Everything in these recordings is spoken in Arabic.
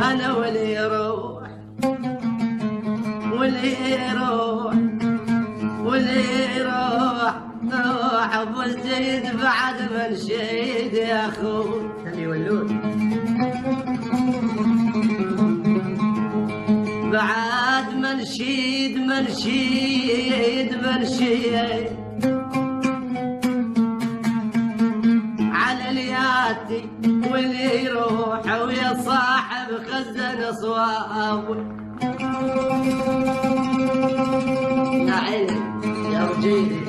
انا واللي يروح واللي يروح واللي يروح روح ابو الزيد بعد ما نشيد يا اخوي اللي يولون بعد ما نشيد على الياتي واللي يروح ويا صاحب خزن صواب يا عيني يا وجيدي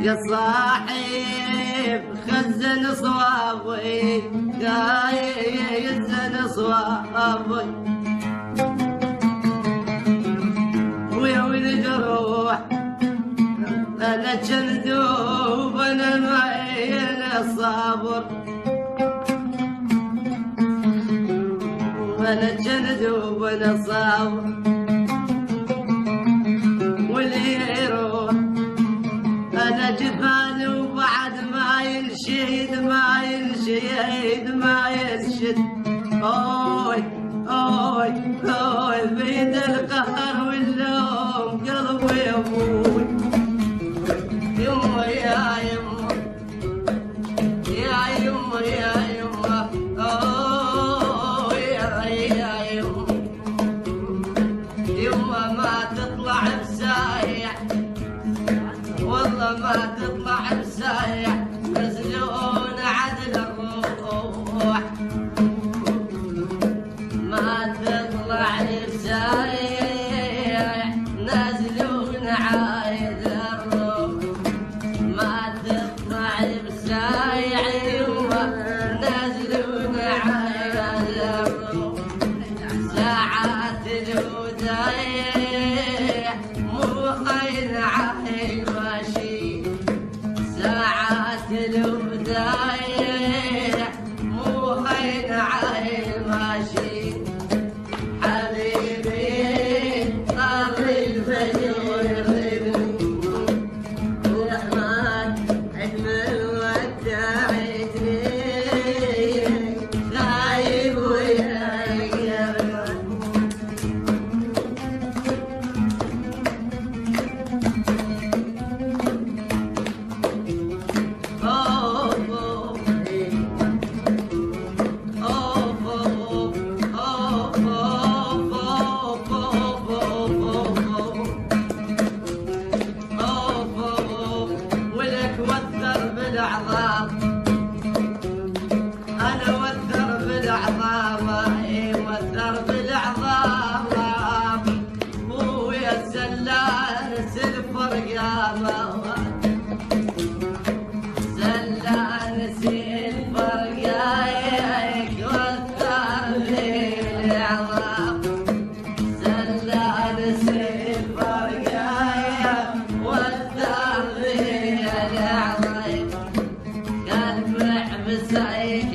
يا صاحب خزن صوابي يزن صوابي ويا ولد روح انا جندوب انا معين الصبر انا جندوب انا صابر واللي يروح أنا جفان وبعد ما ينشد ما ينشد أوي أوي أوي بيد القهر واللوم قلبي يا أبوي يما يا يما يا يما يا يما أوي يا يما يما ما تطلع بسايح والله ما تطلع بسايح مسجون عدل الروح ما تطلع بسايح نازلون عايد الروح ما تطلع بسايح نازلون عايد الروح ساعات الودايح مو خير عايد ساعات الودايع مو خير عين ماشي حبيبي طال الفجر يغيبني الرحمن عدم ودعتني غايب وياك يا أنا وثر بالأعظام وثر بالأعظام ويا الزلان سلفر قامة زلان سلفر قايك وثر بالأعظام زلان سلفر قايك وثر بالأعظام قلب بسيك